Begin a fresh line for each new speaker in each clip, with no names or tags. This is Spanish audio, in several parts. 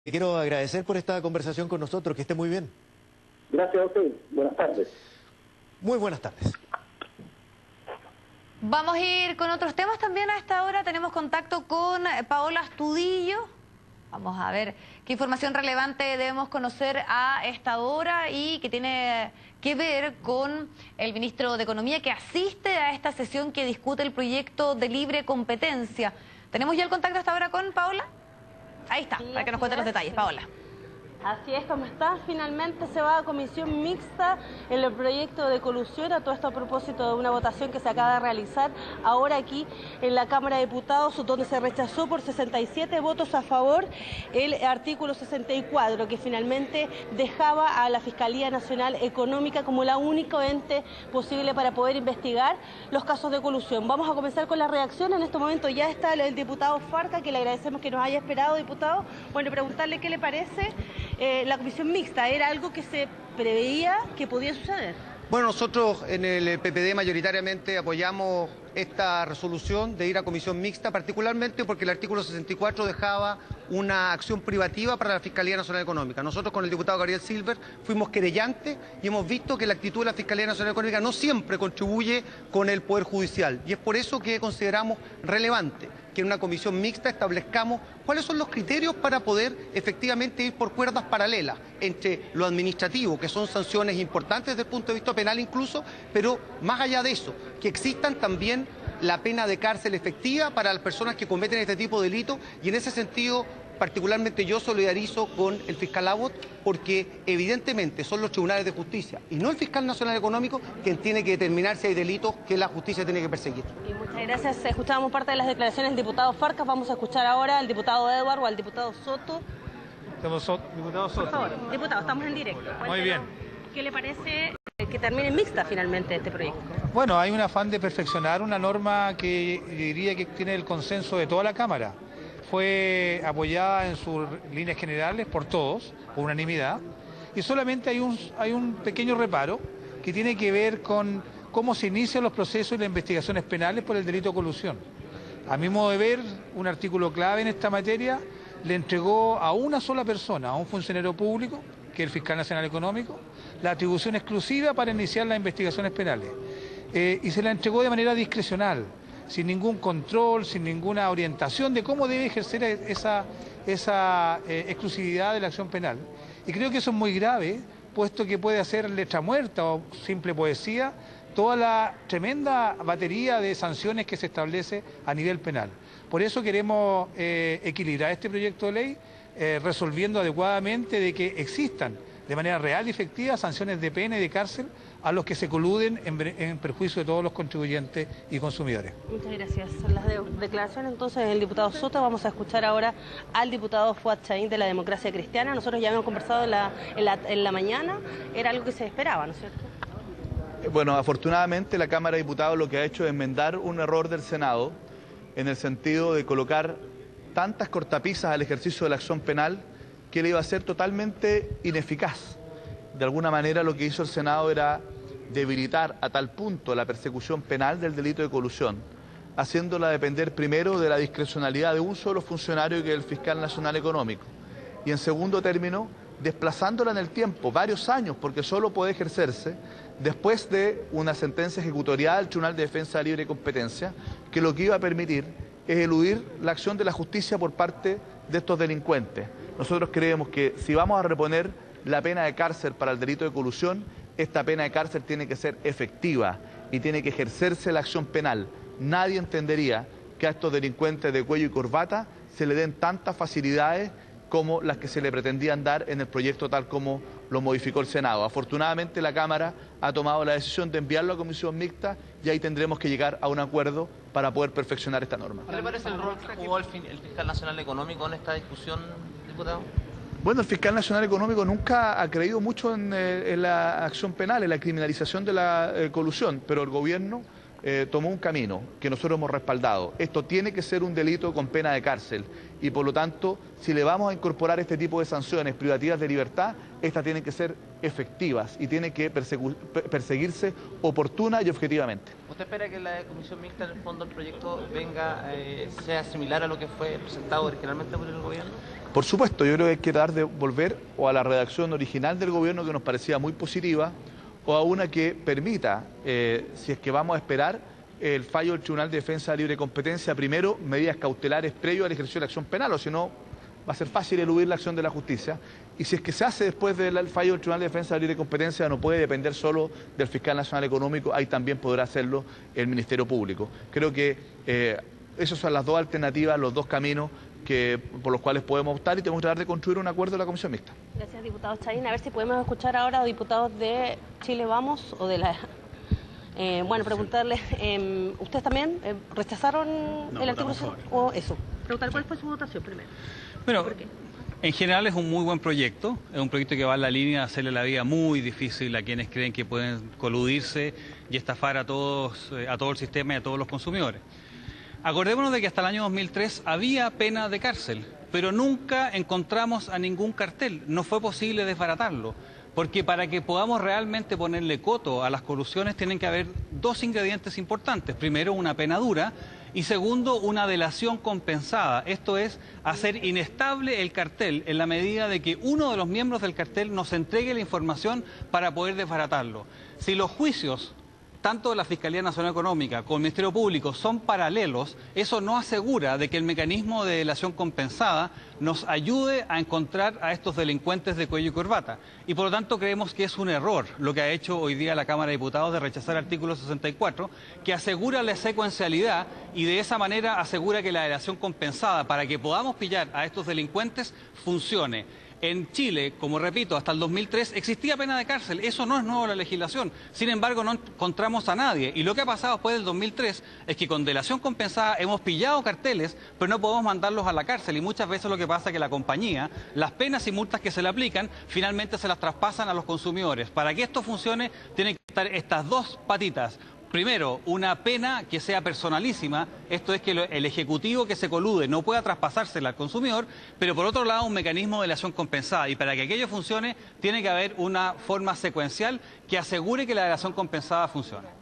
Quiero agradecer por esta conversación con nosotros, que esté muy bien.
Gracias a usted. Buenas tardes.
Muy buenas tardes.
Vamos a ir con otros temas también a esta hora. Tenemos contacto con Paola Astudillo. Vamos a ver qué información relevante debemos conocer a esta hora y que tiene que ver con el ministro de Economía que asiste a esta sesión que discute el proyecto de libre competencia. ¿Tenemos ya el contacto hasta ahora con Paola? Ahí está, para que nos cuente los detalles, Paola.
Así es como está, finalmente se va a comisión mixta en el proyecto de colusión, a todo esto a propósito de una votación que se acaba de realizar ahora aquí en la Cámara de Diputados, donde se rechazó por 67 votos a favor el artículo 64, que finalmente dejaba a la Fiscalía Nacional Económica como la única ente posible para poder investigar los casos de colusión. Vamos a comenzar con la reacción. En este momento ya está el diputado Farca, que le agradecemos que nos haya esperado, diputado. Bueno, preguntarle qué le parece. La comisión mixta, ¿era algo que se preveía que podía suceder?
Bueno, nosotros en el PPD mayoritariamente apoyamos esta resolución de ir a comisión mixta, particularmente porque el artículo 64 dejaba una acción privativa para la Fiscalía Nacional Económica. Nosotros con el diputado Gabriel Silver fuimos querellantes y hemos visto que la actitud de la Fiscalía Nacional Económica no siempre contribuye con el Poder Judicial, y es por eso que consideramos relevante que en una comisión mixta establezcamos cuáles son los criterios para poder efectivamente ir por cuerdas paralelas entre lo administrativo, que son sanciones importantes desde el punto de vista penal incluso, pero más allá de eso, que existan también la pena de cárcel efectiva para las personas que cometen este tipo de delitos, y en ese sentido particularmente yo solidarizo con el fiscal Abbott, porque evidentemente son los tribunales de justicia y no el fiscal nacional económico quien tiene que determinar si hay delitos que la justicia tiene que perseguir.
Y muchas gracias. Escuchábamos parte de las declaraciones del diputado Farcas. Vamos a escuchar ahora al diputado Edward o al diputado Soto.
Diputado Soto.
Por favor, diputado, estamos en directo. Cuéntenos,
Muy bien.
¿qué le parece que termine mixta finalmente este proyecto?
Bueno, hay un afán de perfeccionar una norma que diría que tiene el consenso de toda la Cámara. Fue apoyada en sus líneas generales por todos, por unanimidad, y solamente hay un pequeño reparo que tiene que ver con cómo se inician los procesos y las investigaciones penales por el delito de colusión. A mi modo de ver, un artículo clave en esta materia le entregó a una sola persona, a un funcionario público, que es el Fiscal Nacional Económico, la atribución exclusiva para iniciar las investigaciones penales. Y se la entregó de manera discrecional, sin ningún control, sin ninguna orientación de cómo debe ejercer esa exclusividad de la acción penal. Y creo que eso es muy grave, puesto que puede hacer letra muerta o simple poesía toda la tremenda batería de sanciones que se establece a nivel penal. Por eso queremos equilibrar este proyecto de ley, resolviendo adecuadamente de que existan de manera real y efectiva sanciones de pena y de cárcel a los que se coluden en perjuicio de todos los contribuyentes y consumidores.
Muchas gracias. Son las declaraciones entonces del diputado Soto. Vamos a escuchar ahora al diputado Fuad Chaín de la Democracia Cristiana. Nosotros ya habíamos conversado en la mañana, era algo que se esperaba, ¿no es cierto?
Bueno, afortunadamente la Cámara de Diputados lo que ha hecho es enmendar un error del Senado en el sentido de colocar tantas cortapisas al ejercicio de la acción penal que le iba a ser totalmente ineficaz. De alguna manera lo que hizo el Senado era debilitar a tal punto la persecución penal del delito de colusión, haciéndola depender primero de la discrecionalidad de un solo funcionario, que es el Fiscal Nacional Económico, y en segundo término desplazándola en el tiempo, varios años, porque solo puede ejercerse después de una sentencia ejecutorial del Tribunal de Defensa de Libre Competencia, que lo que iba a permitir es eludir la acción de la justicia por parte de estos delincuentes. Nosotros creemos que si vamos a reponer la pena de cárcel para el delito de colusión, esta pena de cárcel tiene que ser efectiva y tiene que ejercerse la acción penal. Nadie entendería que a estos delincuentes de cuello y corbata se le den tantas facilidades como las que se le pretendían dar en el proyecto tal como lo modificó el Senado. Afortunadamente la Cámara ha tomado la decisión de enviarlo a comisión mixta y ahí tendremos que llegar a un acuerdo para poder perfeccionar esta norma.
¿Qué le parece el rol que jugó el Fiscal Nacional Económico en esta discusión, diputado?
Bueno, el Fiscal Nacional Económico nunca ha creído mucho en la acción penal, en la criminalización de la colusión, pero el gobierno tomó un camino que nosotros hemos respaldado. Esto tiene que ser un delito con pena de cárcel y por lo tanto, si le vamos a incorporar este tipo de sanciones privativas de libertad, estas tienen que ser efectivas y tienen que perseguirse oportuna y objetivamente.
¿Usted espera que la comisión mixta, en el fondo, el proyecto sea similar a lo que fue presentado originalmente por el gobierno?
Por supuesto, yo creo que hay que tratar de volver o a la redacción original del gobierno, que nos parecía muy positiva, o a una que permita, si es que vamos a esperar el fallo del Tribunal de Defensa de Libre Competencia, primero medidas cautelares previo al ejercicio de la acción penal, o si no va a ser fácil eludir la acción de la justicia. Y si es que se hace después del fallo del Tribunal de Defensa de Libre Competencia, no puede depender solo del Fiscal Nacional Económico, ahí también podrá hacerlo el Ministerio Público. Creo que esas son las dos alternativas, los dos caminos por los cuales podemos optar y tenemos que tratar de construir un acuerdo de la Comisión Mixta.
Gracias, diputado Chayín. A ver si podemos escuchar ahora a diputados de Chile Vamos o de la... preguntarles, ¿ustedes también rechazaron el artículo o eso? Preguntar cuál fue su votación primero.
Bueno,
¿Por qué?
En general es un muy buen proyecto, es un proyecto que va en la línea de hacerle la vida muy difícil a quienes creen que pueden coludirse y estafar a todo el sistema y a todos los consumidores. Acordémonos de que hasta el año 2003 había pena de cárcel, pero nunca encontramos a ningún cartel, no fue posible desbaratarlo. Porque para que podamos realmente ponerle coto a las colusiones tienen que haber dos ingredientes importantes. Primero, una pena dura y segundo, una delación compensada. Esto es, hacer inestable el cartel en la medida de que uno de los miembros del cartel nos entregue la información para poder desbaratarlo. Si los juicios, tanto de la Fiscalía Nacional Económica como el Ministerio Público, son paralelos, eso no asegura de que el mecanismo de delación compensada nos ayude a encontrar a estos delincuentes de cuello y corbata. Y por lo tanto creemos que es un error lo que ha hecho hoy día la Cámara de Diputados de rechazar el artículo 64, que asegura la secuencialidad y de esa manera asegura que la delación compensada, para que podamos pillar a estos delincuentes, funcione. En Chile, como repito, hasta el 2003 existía pena de cárcel, eso no es nuevo en la legislación, sin embargo no encontramos a nadie y lo que ha pasado después del 2003 es que con delación compensada hemos pillado carteles, pero no podemos mandarlos a la cárcel y muchas veces lo que pasa es que la compañía, las penas y multas que se le aplican, finalmente se las traspasan a los consumidores. Para que esto funcione tienen que estar estas dos patitas. Primero, una pena que sea personalísima, esto es que el ejecutivo que se colude no pueda traspasársela al consumidor, pero por otro lado un mecanismo de delación compensada. Y para que aquello funcione, tiene que haber una forma secuencial que asegure que la delación compensada funcione.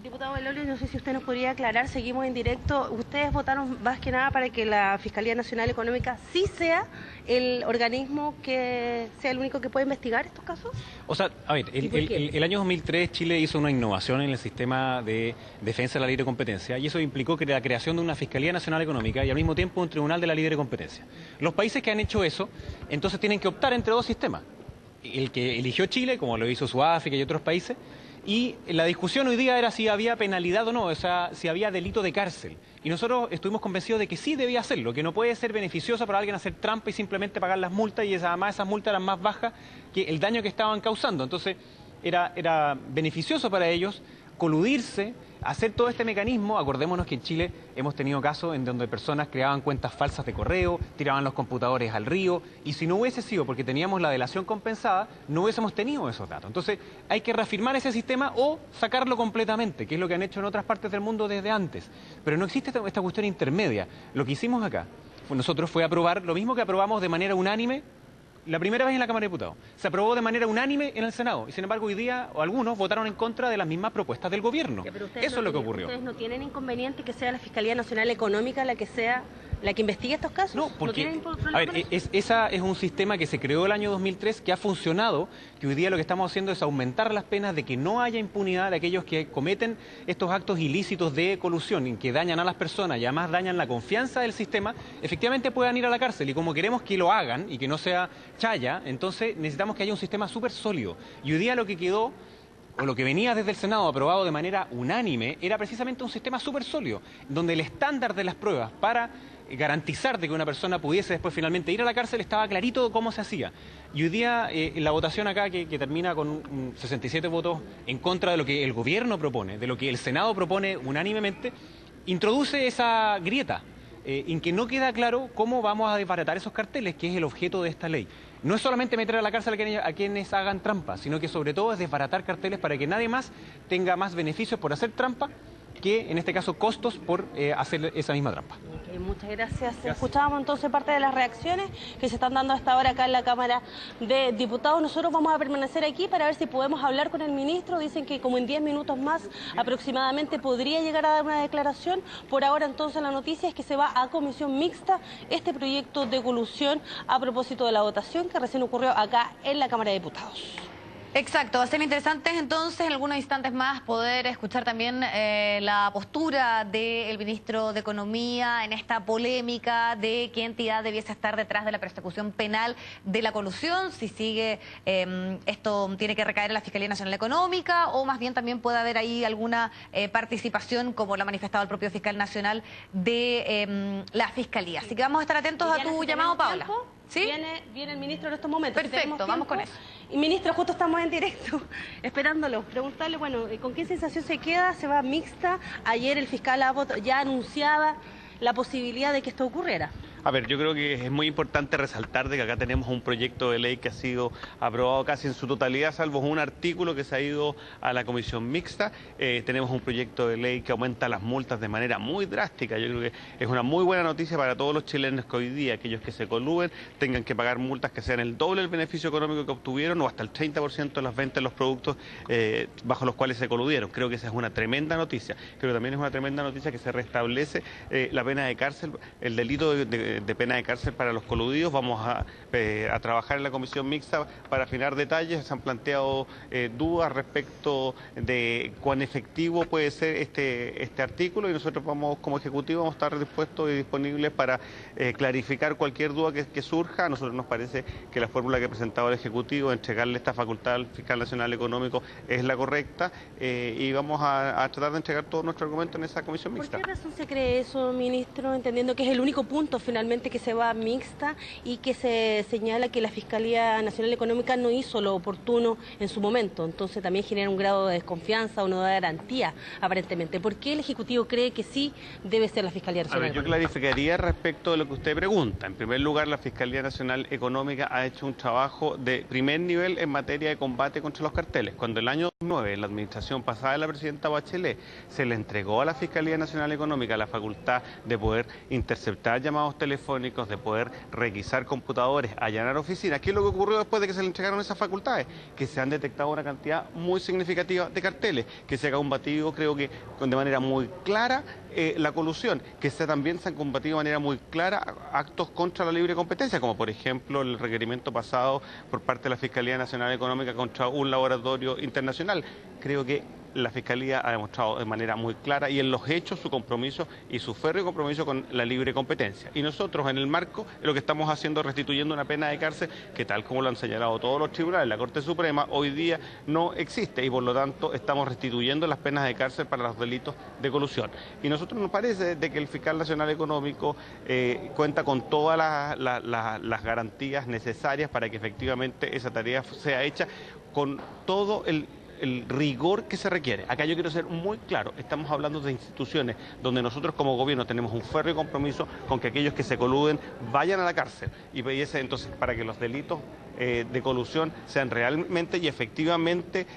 Diputado Belolio, no sé si usted nos podría aclarar, seguimos en directo. ¿Ustedes votaron más que nada para que la Fiscalía Nacional Económica sí sea el organismo que sea el único que pueda investigar estos casos?
O sea, a ver, el año 2003 Chile hizo una innovación en el sistema de defensa de la libre competencia y eso implicó que la creación de una Fiscalía Nacional Económica y al mismo tiempo un Tribunal de la Libre Competencia. Los países que han hecho eso, entonces tienen que optar entre dos sistemas. El que eligió Chile, como lo hizo Sudáfrica y otros países, y la discusión hoy día era si había penalidad o no, o sea, si había delito de cárcel. Y nosotros estuvimos convencidos de que sí debía hacerlo, que no puede ser beneficioso para alguien hacer trampa y simplemente pagar las multas, y además esas multas eran más bajas que el daño que estaban causando. Entonces era beneficioso para ellos coludirse, hacer todo este mecanismo. Acordémonos que en Chile hemos tenido casos en donde personas creaban cuentas falsas de correo, tiraban los computadores al río, y si no hubiese sido porque teníamos la delación compensada, no hubiésemos tenido esos datos. Entonces hay que reafirmar ese sistema o sacarlo completamente, que es lo que han hecho en otras partes del mundo desde antes. Pero no existe esta cuestión intermedia. Lo que hicimos acá, nosotros fue aprobar lo mismo que aprobamos de manera unánime la primera vez en la Cámara de Diputados. Se aprobó de manera unánime en el Senado y sin embargo hoy día algunos votaron en contra de las mismas propuestas del gobierno. Eso es lo que ocurrió.
¿Ustedes no tienen inconveniente que sea la Fiscalía Nacional Económica la que investigue estos casos?
No, porque, a ver, esa es un sistema que se creó el año 2003, que ha funcionado, que hoy día lo que estamos haciendo es aumentar las penas de que no haya impunidad de aquellos que cometen estos actos ilícitos de colusión, en que dañan a las personas y además dañan la confianza del sistema, efectivamente puedan ir a la cárcel. Y como queremos que lo hagan y que no sea chaya, entonces necesitamos que haya un sistema súper sólido. Y hoy día lo que quedó, o lo que venía desde el Senado aprobado de manera unánime, era precisamente un sistema súper sólido, donde el estándar de las pruebas para garantizar de que una persona pudiese después finalmente ir a la cárcel estaba clarito cómo se hacía. Y hoy día la votación acá, que termina con 67 votos en contra de lo que el gobierno propone, de lo que el Senado propone unánimemente, introduce esa grieta. en que no queda claro cómo vamos a desbaratar esos carteles, que es el objeto de esta ley. No es solamente meter a la cárcel a quienes hagan trampa, sino que sobre todo es desbaratar carteles para que nadie más tenga más beneficios por hacer trampa que, en este caso, costos por hacer esa misma trampa.
Okay, muchas gracias. Escuchábamos entonces parte de las reacciones que se están dando hasta ahora acá en la Cámara de Diputados. Nosotros vamos a permanecer aquí para ver si podemos hablar con el ministro. Dicen que como en 10 minutos más aproximadamente podría llegar a dar una declaración. Por ahora entonces la noticia es que se va a comisión mixta este proyecto de colusión a propósito de la votación que recién ocurrió acá en la Cámara de Diputados.
Exacto, va a ser interesante entonces en algunos instantes más poder escuchar también la postura del ministro de Economía en esta polémica de qué entidad debiese estar detrás de la persecución penal de la colusión, si sigue esto tiene que recaer en la Fiscalía Nacional Económica o más bien también puede haber ahí alguna participación, como lo ha manifestado el propio fiscal nacional de la Fiscalía. Así que vamos a estar atentos a tu llamado, Paola. ¿Sí?
Viene el ministro en estos momentos.
Perfecto, vamos con eso.
Y ministro, justo estamos en directo esperándolo. Preguntarle, bueno, ¿con qué sensación se queda? ¿Se va mixta? Ayer el fiscal Abbott ya anunciaba la posibilidad de que esto ocurriera.
A ver, yo creo que es muy importante resaltar de que acá tenemos un proyecto de ley que ha sido aprobado casi en su totalidad, salvo un artículo que se ha ido a la comisión mixta. Tenemos un proyecto de ley que aumenta las multas de manera muy drástica. Yo creo que es una muy buena noticia para todos los chilenos que hoy día, aquellos que se coluden, tengan que pagar multas que sean el doble del beneficio económico que obtuvieron o hasta el 30% de las ventas de los productos bajo los cuales se coludieron. Creo que esa es una tremenda noticia. Creo que también es una tremenda noticia que se restablece la pena de cárcel, el delito de pena de cárcel para los coludidos. Vamos a trabajar en la comisión mixta para afinar detalles. Se han planteado dudas respecto de cuán efectivo puede ser este artículo y nosotros como Ejecutivo vamos a estar dispuestos y disponibles para clarificar cualquier duda que surja. A nosotros nos parece que la fórmula que ha presentado el Ejecutivo, entregarle esta facultad al Fiscal Nacional Económico, es la correcta y vamos a tratar de entregar todo nuestro argumento en esa comisión mixta.
¿Por qué razón se cree eso, ministro? Entendiendo que es el único punto finalmente que se va mixta y que se señala que la Fiscalía Nacional Económica no hizo lo oportuno en su momento. Entonces también genera un grado de desconfianza o no da garantía, aparentemente. ¿Por qué el Ejecutivo cree que sí debe ser la Fiscalía Nacional Económica?
Yo clarificaría respecto de lo que usted pregunta. En primer lugar, la Fiscalía Nacional Económica ha hecho un trabajo de primer nivel en materia de combate contra los carteles. Cuando el año 2009, en la administración pasada de la presidenta Bachelet, se le entregó a la Fiscalía Nacional Económica la facultad de poder interceptar llamados telefónicos, de poder requisar computadores, allanar oficinas. ¿Qué es lo que ocurrió después de que se le entregaron esas facultades? Que se han detectado una cantidad muy significativa de carteles, que se ha combatido, creo que de manera muy clara, la colusión, que también se han combatido de manera muy clara actos contra la libre competencia, como por ejemplo el requerimiento pasado por parte de la Fiscalía Nacional Económica contra un laboratorio internacional. Creo que la Fiscalía ha demostrado de manera muy clara y en los hechos su compromiso y su férreo compromiso con la libre competencia. Y nosotros en el marco lo que estamos haciendo es restituyendo una pena de cárcel que, tal como lo han señalado todos los tribunales, la Corte Suprema hoy día no existe y por lo tanto estamos restituyendo las penas de cárcel para los delitos de colusión. Y nosotros nos parece de que el Fiscal Nacional Económico cuenta con todas las garantías necesarias para que efectivamente esa tarea sea hecha con todo el rigor que se requiere. Acá yo quiero ser muy claro, estamos hablando de instituciones donde nosotros como gobierno tenemos un férreo compromiso con que aquellos que se coluden vayan a la cárcel y entonces para que los delitos de colusión sean realmente y efectivamente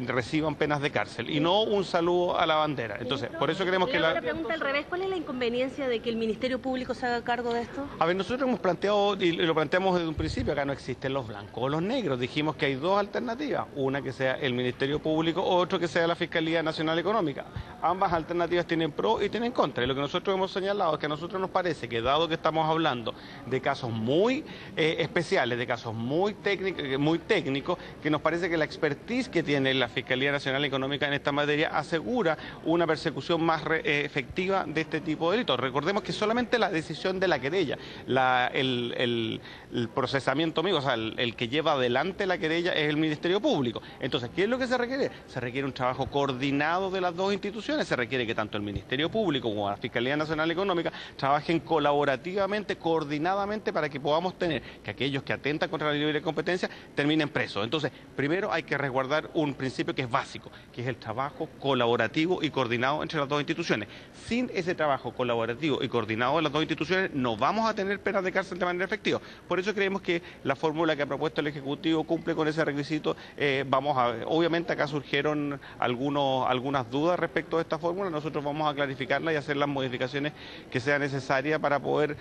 reciban penas de cárcel y no un saludo a la bandera. Entonces, por eso queremos que
la pregunta al revés, ¿cuál es la inconveniencia de que el Ministerio Público se haga cargo de esto?
A ver, nosotros hemos planteado y lo planteamos desde un principio, acá no existen los blancos o los negros. Dijimos que hay dos alternativas, una que sea el Ministerio Público o otro que sea la Fiscalía Nacional Económica. Ambas alternativas tienen pro y tienen contra. Y lo que nosotros hemos señalado es que a nosotros nos parece que, dado que estamos hablando de casos muy especiales, de casos muy técnicos, que nos parece que la expertise que tiene la Fiscalía Nacional Económica en esta materia asegura una persecución más efectiva de este tipo de delitos. Recordemos que solamente la decisión de la querella, el procesamiento mismo, o sea, el que lleva adelante la querella es el Ministerio Público. Entonces, ¿qué es lo que se requiere? Se requiere un trabajo coordinado de las dos instituciones. instituciones, se requiere que tanto el Ministerio Público como la Fiscalía Nacional Económica trabajen colaborativamente, coordinadamente, para que podamos tener que aquellos que atentan contra la libre competencia terminen presos. Entonces, primero hay que resguardar un principio que es básico, que es el trabajo colaborativo y coordinado entre las dos instituciones. Sin ese trabajo colaborativo y coordinado de las dos instituciones, no vamos a tener penas de cárcel de manera efectiva. Por eso creemos que la fórmula que ha propuesto el Ejecutivo cumple con ese requisito. Obviamente acá surgieron algunas dudas respecto a esta fórmula. Nosotros vamos a clarificarla y hacer las modificaciones que sean necesarias para poder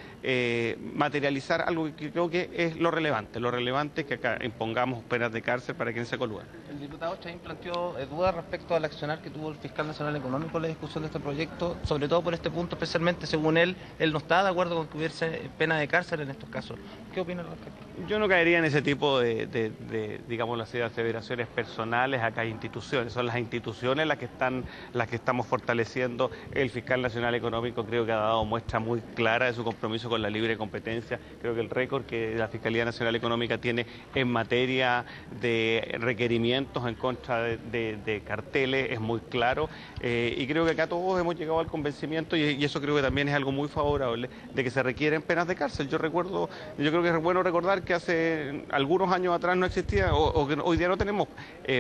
materializar algo que creo que es lo relevante. Lo relevante es que acá impongamos penas de cárcel para quienes se coludan.
El diputado Chaín planteó dudas respecto al accionar que tuvo el fiscal nacional económico en la discusión de este proyecto, sobre todo por este punto, especialmente según él no está de acuerdo con que hubiese pena de cárcel en estos casos. ¿Qué opina al respecto?
Yo no caería en ese tipo digamos, las aseveraciones personales. Acá hay instituciones, son las instituciones las que estamos fortaleciendo. El fiscal nacional económico creo que ha dado muestra muy clara de su compromiso con la libre competencia. Creo que el récord que la Fiscalía Nacional Económica tiene en materia de requerimientos en contra de carteles es muy claro, y creo que acá todos hemos llegado al convencimiento, y eso creo que también es algo muy favorable, de que se requieren penas de cárcel. Yo creo que es bueno recordar que hace algunos años atrás no existía, o que hoy día no tenemos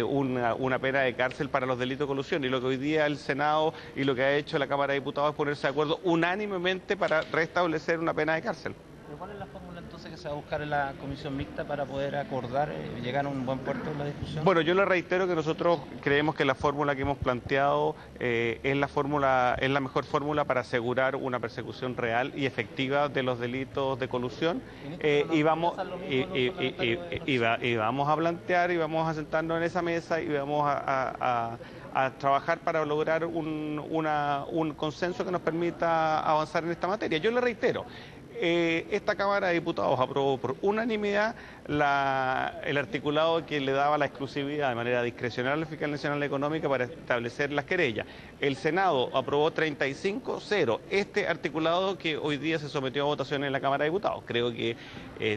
una pena de cárcel para los delitos de colusión, y lo que hoy día el Senado y lo que ha hecho la Cámara de Diputados es ponerse de acuerdo unánimemente para restablecer una pena de cárcel.
¿Pero cuál es la fórmula entonces que se va a buscar en la comisión mixta para poder acordar y llegar a un buen puerto en la discusión?
Bueno, yo le reitero que nosotros creemos que la fórmula que hemos planteado es la mejor fórmula para asegurar una persecución real y efectiva de los delitos de colusión, y vamos a plantear y vamos a sentarnos en esa mesa y vamos a trabajar para lograr un consenso que nos permita avanzar en esta materia. Yo le reitero, esta Cámara de Diputados aprobó por unanimidad el articulado que le daba la exclusividad de manera discrecional al Fiscal Nacional Económica para establecer las querellas. El Senado aprobó 35-0 este articulado que hoy día se sometió a votación en la Cámara de Diputados. Creo que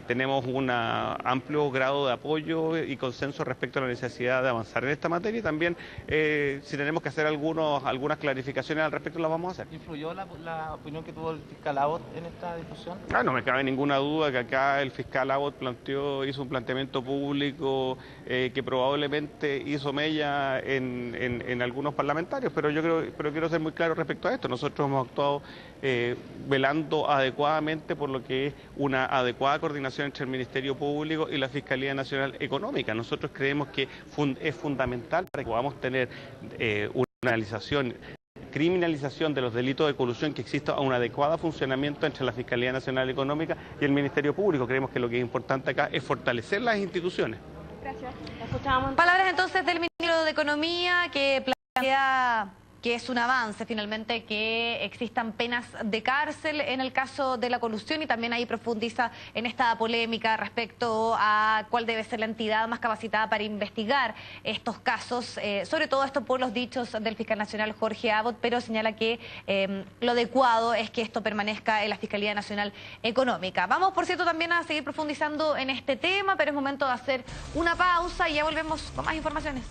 tenemos un amplio grado de apoyo y consenso respecto a la necesidad de avanzar en esta materia, y también si tenemos que hacer algunas clarificaciones al respecto, las vamos a hacer.
¿Influyó la opinión que tuvo el fiscal Abbott en esta discusión?
No me cabe ninguna duda que acá el fiscal Abbott hizo un planteamiento público que probablemente hizo mella en algunos parlamentarios, pero quiero ser muy claro respecto a esto. Nosotros hemos actuado velando adecuadamente por lo que es una adecuada coordinación entre el Ministerio Público y la Fiscalía Nacional Económica. Nosotros creemos que es fundamental para que podamos tener una criminalización de los delitos de colusión, que exista un adecuado funcionamiento entre la Fiscalía Nacional Económica y el Ministerio Público. Creemos que lo que es importante acá es fortalecer las instituciones.
Gracias. Escuchamos.
Palabras entonces del ministro de Economía, que plantea que es un avance finalmente que existan penas de cárcel en el caso de la colusión, y también ahí profundiza en esta polémica respecto a cuál debe ser la entidad más capacitada para investigar estos casos, sobre todo esto por los dichos del fiscal nacional Jorge Abbott, pero señala que lo adecuado es que esto permanezca en la Fiscalía Nacional Económica. Vamos, por cierto, también a seguir profundizando en este tema, pero es momento de hacer una pausa y ya volvemos con más informaciones.